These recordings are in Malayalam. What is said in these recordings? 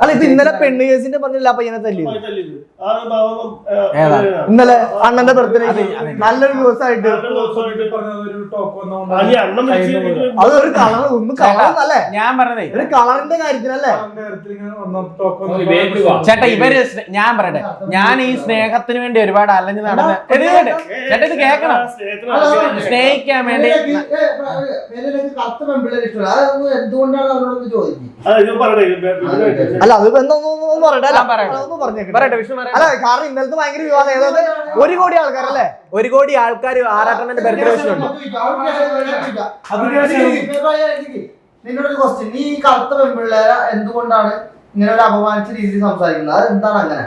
അല്ല ഇത് ഇന്നലെ പെണ്ണ് കേസിന്റെ പറഞ്ഞില്ല പയ്യനെ തല്ലി ഇന്നലെ അണ്ണന്റെ ബർത്ത്ഡേ നല്ലൊരു ദിവസമായിട്ട് അതൊരു കളർ ഒന്ന് കളറല്ലേ ഞാൻ പറഞ്ഞതേ ഒരു കളറിന്റെ കാര്യത്തിനല്ലേ ചേട്ടാ ഇവര് ഞാൻ പറയട്ടെ ഞാൻ ഈ സ്നേഹത്തിന് വേണ്ടി ഒരുപാട് അലഞ്ഞു നടന്ന് ചേട്ടാ ഇത് കേക്കണം സ്നേഹിക്കാൻ വേണ്ടി എന്തുകൊണ്ടാണ് അവരോടൊന്ന് ചോദിക്കുന്നത് അല്ല അത് അല്ല കാരണം ഇന്നലത്തെ ഭയങ്കര വിവാദം ഏതായത് 1 കോടി ആൾക്കാരല്ലേ 1 കോടി ആൾക്കാർ ആറാട്ടണ്ണന്റെ ബർത്ത്ഡേ വിഷുണ്ട്. നിന്നോടൊരു ക്വസ്റ്റ്യൻ, നീ ഈ കറുത്ത പെൺപിള്ളേരെ എന്തുകൊണ്ടാണ് ഇങ്ങനെ ഒരു അപമാനിച്ച രീതിയിൽ സംസാരിക്കുന്നത്? അത് എന്താണ് അങ്ങനെ?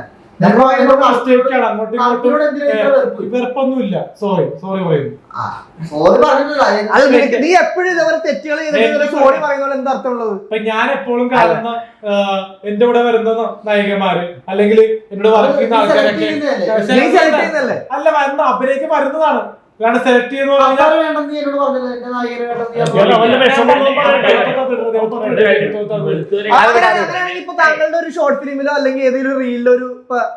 വെറുപ്പൊന്നുമില്ല. സോറി നീ എപ്പോഴും ഇതേപോലെ തെറ്റുകൾ സോറി പറയുന്നത് എന്താ അർത്ഥമുള്ളത്? ഞാൻ എപ്പോഴും കാണുന്ന എന്റെ കൂടെ വരുന്ന നായികമാര് അല്ലെങ്കിൽ എന്നോട് വർക്ക് ചെയ്യുന്ന ആൾക്കാരൊക്കെ അല്ല വരുന്ന അഭിനയിക്ക് വരുന്നതാണ്. കാരണം സെലക്ട് ചെയ്യുന്ന ഇപ്പൊ താങ്കളുടെ ഒരു ഷോർട്ട് ഫിലിമിലോ അല്ലെങ്കിൽ ഏതെങ്കിലും ഒരു റീലിലോ ഒരു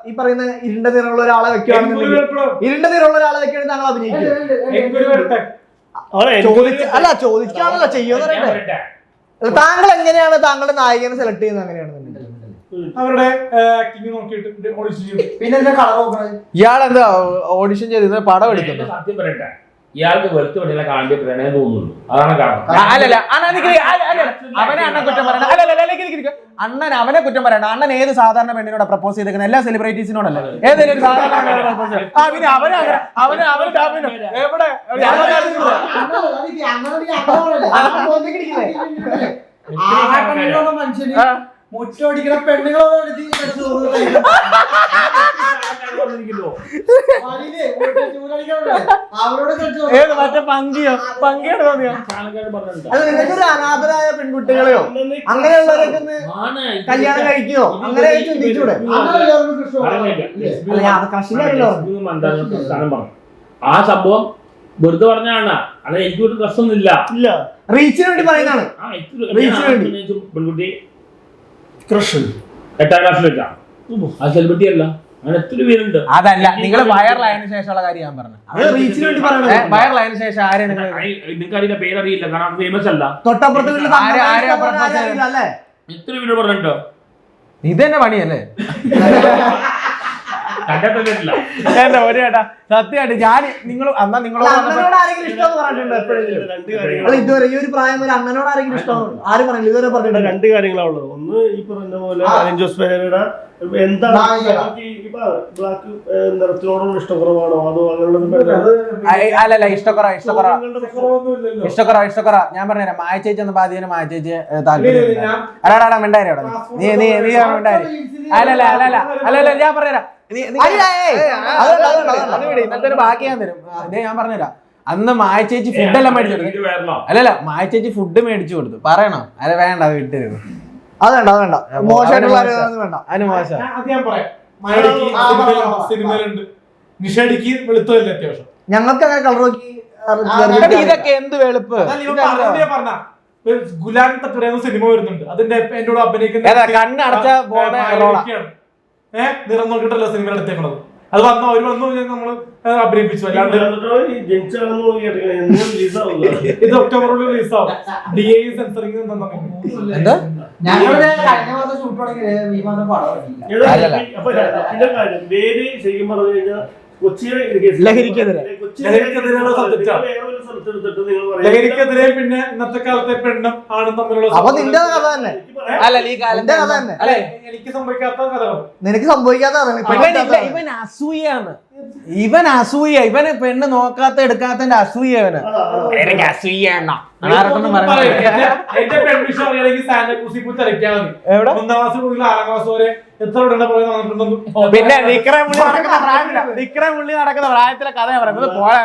ഈ പറയുന്ന ഇരുണ്ട നിറമുള്ള ഒരാളെ വെക്കുകയാണെന്നുണ്ടെങ്കിൽ താങ്കൾ അഭിനയിക്കും. അല്ല ചോദിക്കാണല്ലോ ചെയ്യുമെന്ന് പറയട്ടെ. താങ്കൾ എങ്ങനെയാണ് താങ്കളുടെ നായികനെ സെലക്ട് ചെയ്യുന്നത്? അങ്ങനെയാണെന്നുണ്ടെങ്കിൽ അവരുടെ ആക്ടിങ് നോക്കിയിട്ട് ഓഡിഷൻ ചെയ്യും. പിന്നെ കളർ നോക്കണം. ഇയാളെന്താ ഓഡിഷൻ ചെയ്ത് പടം എടുക്കുന്നത്? സത്യം പറയട്ടെ, ഇയാൾക്ക് വെളുത്ത് പണികളെ കാണുമ്പോൾ പ്രണയം തോന്നുന്നു. അതാണ് കാരണം. അല്ലല്ല അവനെ അണ്ണൻ കുറ്റം പറയണം. അണ്ണൻ അവനെ കുറ്റം പറയണം. അണ്ണൻ ഏത് സാധാരണ പെണ്ണിനോട് പ്രപ്പോസ് ചെയ്തേക്കുന്നത്? എല്ലാ സെലിബ്രിറ്റീസിനോടല്ലേ? ഏതെങ്കിലും ഒരു സാധാരണ പ്രപ്പോസ് എവിടെ മനുഷ്യന് മുറ്റോടിക്കുന്ന പെണ്ണുങ്ങളോട് അനാഥരായ പെൺകുട്ടികളെയോ അങ്ങനെയുള്ളവരൊക്കെ കല്യാണം കഴിക്കോ അങ്ങനെ ചിന്തിച്ചൂടെ? ആ സംഭവം വെറുതെ പറഞ്ഞാണ്. അത് എനിക്ക് ഒരു പ്രശ്നമൊന്നും ഇല്ല. റീച്ചിന് വേണ്ടി പറയുന്നതാണ്. പെൺകുട്ടി 8ാം ക്ലാസ്സിൽ വെച്ചാണ്. ആ സെലിബ്രിറ്റി അല്ല, അങ്ങനെ എത്ര പേരുണ്ട്. അതല്ല നിങ്ങൾ വൈറലായതിനു ശേഷമുള്ള കാര്യം ഞാൻ പറഞ്ഞു. വൈറലായതിനു ശേഷം ആരെയാണ് നിങ്ങൾക്ക് അറിയില്ല, പേരറിയില്ല, കാരണം ഫേമസ് അല്ല. തൊട്ടപ്പുറത്ത് എത്ര പേര് പറഞ്ഞിട്ടോ? ഇത് തന്നെ പണിയല്ലേ? കണ്ടിട്ടില്ല ഒരു ചേട്ടാ സത്യമായിട്ട് ഞാൻ നിങ്ങൾ അന്നാ നിങ്ങളോട് ആരെങ്കിലും ഇഷ്ടം പറഞ്ഞിട്ടുണ്ടോ? എപ്പോഴും ഇതുവരെ ഈ ഒരു പ്രായം വരെ അണ്ണനോട് ആരെങ്കിലും ഇഷ്ടം ആരും പറഞ്ഞില്ല? ഇതുവരെ പറഞ്ഞിട്ടുണ്ട്. 2 കാര്യങ്ങളാണുള്ളത്. ഒന്ന് ഈ പറഞ്ഞ പോലെ അലഞ്ചോസ് പേരയുടെ എന്താണ് ബ്ലാക്ക് നിറത്തിനോടുള്ള ഇഷ്ടക്കുറവാണോ അതോ അല്ലല്ല ഇഷ്ടക്കുറ ഞാൻ പറഞ്ഞുതരാം. മായ ചേച്ചി ഒന്ന് ബാധ്യത മായ ചേച്ചി താല്പര്യം അടാടാ മിണ്ടാരി അവിടെ നീ മിണ്ടാരി അല്ലല്ല ഞാൻ പറഞ്ഞുതരാം. ഇന്നത്തെ ഒരു ബാക്കി ഞാൻ തരും. അതേ ഞാൻ പറഞ്ഞുതരാം. അന്ന് മായ ചേച്ചി ഫുഡെല്ലാം മേടിച്ചു കൊടുത്തു. അല്ലല്ല മായ ചേച്ചി ഫുഡ് മേടിച്ചു കൊടുത്തു. പറയണോ? അല്ല വേണ്ട, അത് വിട്ടു. അത് വേണ്ട മോശമായിട്ടുള്ള വേണ്ട. അതിന് മോശം ഞങ്ങൾക്ക് അങ്ങനെ കളർ നോക്കി ഇതൊക്കെ എന്ത് വെളുപ്പ്. ഗുലാൻ തട്ടുട സിനിമ വരുന്നുണ്ട്. അതിന്റെ എന്നോട് അഭിനയിക്കുന്ന കണ്ണടച്ച നിറം നോക്കിയിട്ടല്ല സിനിമ എടുത്തേക്കണത്. അത് വന്നു അവര് വന്നു നമ്മള് അഭിനയിപ്പിച്ചു. അല്ലാണ്ട് ഇത് ഒക്ടോബറിൽ റിലീസാവും. DA സെൻസറിങ് എന്താ ലഹരിക്കെതിരെ പിന്നെ ഇന്നത്തെ കാലത്തെ പെണ്ണും ആണും തമ്മിലുള്ള എനിക്ക് സംഭവിക്കാത്ത കഥകൾ നിനക്ക് സംഭവിക്കാത്ത ഇവൻ അസൂയാണ്. ഇവന് പെണ്ണ് നോക്കാത്ത എടുക്കാത്തതിന്റെ അസൂയ. എനിക്ക് അസൂയാണ്. എന്റെ പെൺവിഷം അറിയാമെങ്കിൽ സാന്റക്രൂസിൽ പോയി തിരക്കാൽ മതി. 1ാം ക്ലാസ് മുതൽ 6ാം ക്ലാസ് വരെ എത്ര ഇവിടെ പിന്നെ നിക്കറ മുള്ളി നടക്കുന്ന പ്രായത്തിലെ കഥ പറയുന്നത് പോരാ.